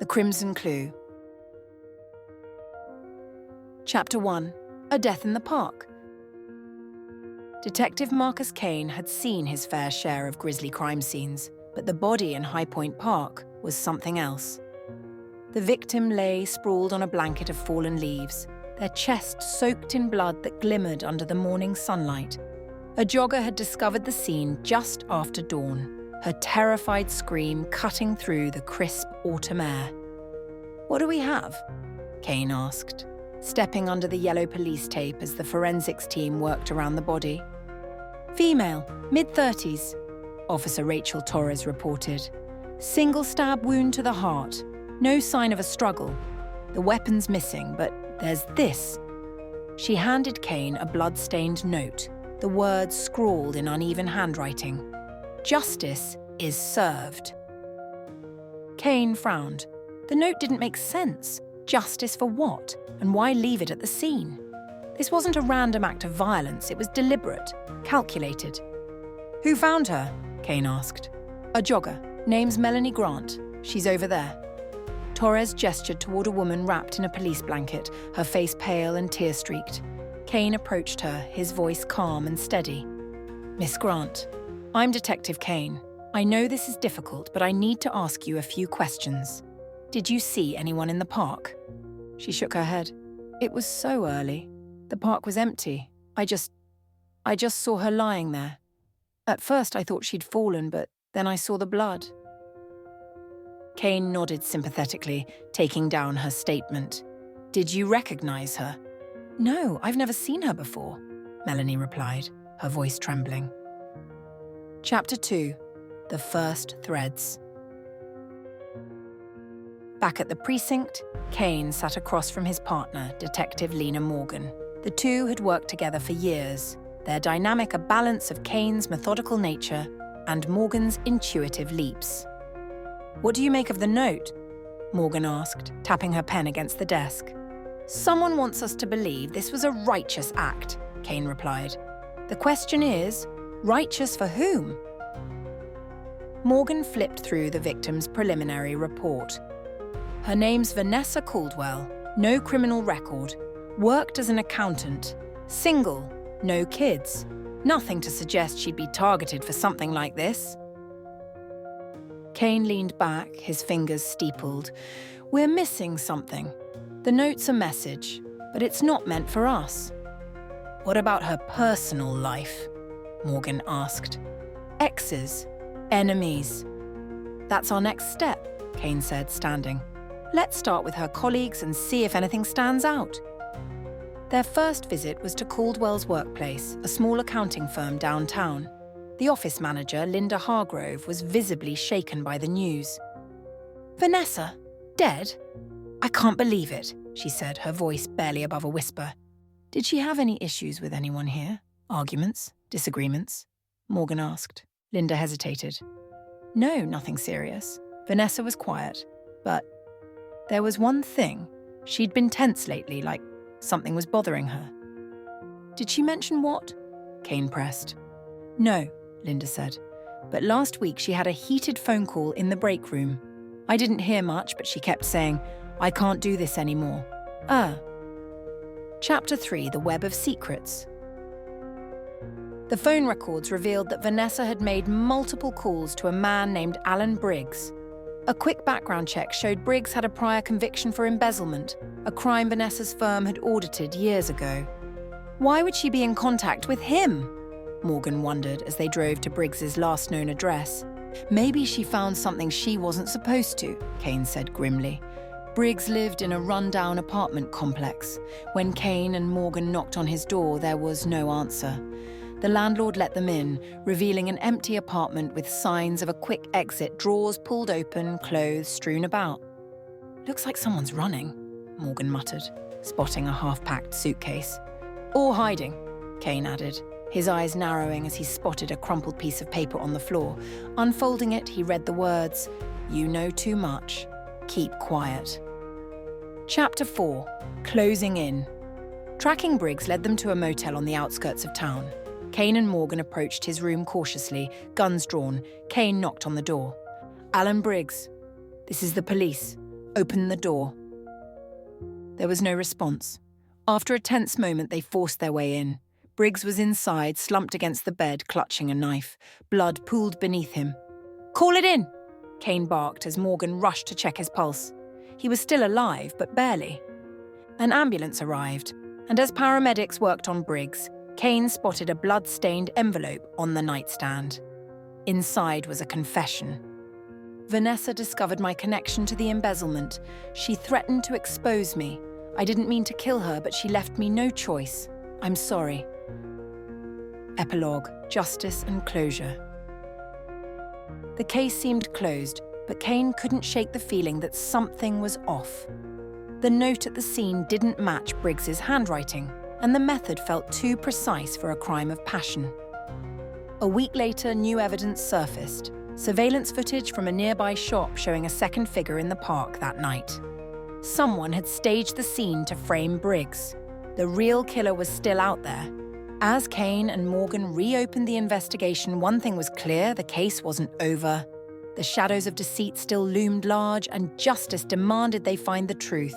The Crimson Clue. Chapter 1. A Death in the Park. Detective Marcus Kane had seen his fair share of grisly crime scenes, but the body in High Point Park was something else. The victim lay sprawled on a blanket of fallen leaves, their chest soaked in blood that glimmered under the morning sunlight. A jogger had discovered the scene just after dawn, her terrified scream cutting through the crisp autumn air. "What do we have?" Kane asked, stepping under the yellow police tape as the forensics team worked around the body. "Female, mid-30s, Officer Rachel Torres reported. Single stab wound to the heart. No sign of a struggle. The weapon's missing, but there's this." She handed Kane a blood-stained note, the words scrawled in uneven handwriting. "Justice is served." Kane frowned. The note didn't make sense. Justice for what? And why leave it at the scene? This wasn't a random act of violence, it was deliberate, calculated. "Who found her?" Kane asked. "A jogger. Name's Melanie Grant. She's over there." Torres gestured toward a woman wrapped in a police blanket, her face pale and tear-streaked. Kane approached her, his voice calm and steady. "Miss Grant, I'm Detective Kane. I know this is difficult, but I need to ask you a few questions. Did you see anyone in the park?" She shook her head. "It was so early. The park was empty. I just saw her lying there. At first I thought she'd fallen, but then I saw the blood." Kane nodded sympathetically, taking down her statement. "Did you recognize her?" "No, I've never seen her before," Melanie replied, her voice trembling. Chapter 2. The First Threads. Back at the precinct, Kane sat across from his partner, Detective Lena Morgan. The two had worked together for years, their dynamic a balance of Kane's methodical nature and Morgan's intuitive leaps. "What do you make of the note?" Morgan asked, tapping her pen against the desk. "Someone wants us to believe this was a righteous act," Kane replied. "The question is, righteous for whom?" Morgan flipped through the victim's preliminary report. Her name's Vanessa Caldwell, no criminal record, worked as an accountant, single, no kids. Nothing to suggest she'd be targeted for something like this. Kane leaned back, his fingers steepled. "We're missing something. The note's a message, but it's not meant for us." "What about her personal life?" Morgan asked. "Exes, enemies." "That's our next step," Kane said, standing. "Let's start with her colleagues and see if anything stands out." Their first visit was to Caldwell's workplace, a small accounting firm downtown. The office manager, Linda Hargrove, was visibly shaken by the news. "Vanessa? Dead? I can't believe it," she said, her voice barely above a whisper. "Did she have any issues with anyone here? Arguments? Disagreements?" Morgan asked. Linda hesitated. "No, nothing serious. Vanessa was quiet. But there was one thing. She'd been tense lately, like something was bothering her." "Did she mention what?" Kane pressed. "No," Linda said. "But last week she had a heated phone call in the break room. I didn't hear much, but she kept saying, 'I can't do this anymore.'" Chapter 3. The Web of Secrets. The phone records revealed that Vanessa had made multiple calls to a man named Alan Briggs. A quick background check showed Briggs had a prior conviction for embezzlement, a crime Vanessa's firm had audited years ago. Why would she be in contact with him? Morgan wondered as they drove to Briggs's last known address. "Maybe she found something she wasn't supposed to," Kane said grimly. Briggs lived in a run-down apartment complex. When Kane and Morgan knocked on his door, there was no answer. The landlord let them in, revealing an empty apartment with signs of a quick exit, drawers pulled open, clothes strewn about. "Looks like someone's running," Morgan muttered, spotting a half-packed suitcase. "Or hiding," Kane added, his eyes narrowing as he spotted a crumpled piece of paper on the floor. Unfolding it, he read the words, "You know too much. Keep quiet." Chapter 4. Closing in. Tracking Briggs led them to a motel on the outskirts of town. Kane and Morgan approached his room cautiously, guns drawn. Kane knocked on the door. "Alan Briggs. This is the police. Open the door." There was no response. After a tense moment, they forced their way in. Briggs was inside, slumped against the bed, clutching a knife. Blood pooled beneath him. "Call it in!" Kane barked as Morgan rushed to check his pulse. He was still alive, but barely. An ambulance arrived, and as paramedics worked on Briggs, Kane spotted a blood-stained envelope on the nightstand. Inside was a confession. "Vanessa discovered my connection to the embezzlement. She threatened to expose me. I didn't mean to kill her, but she left me no choice. I'm sorry." Epilogue: Justice and Closure. The case seemed closed, but Kane couldn't shake the feeling that something was off. The note at the scene didn't match Briggs's handwriting, and the method felt too precise for a crime of passion. A week later, new evidence surfaced. Surveillance footage from a nearby shop showing a second figure in the park that night. Someone had staged the scene to frame Briggs. The real killer was still out there. As Kane and Morgan reopened the investigation, one thing was clear: the case wasn't over. The shadows of deceit still loomed large, and justice demanded they find the truth.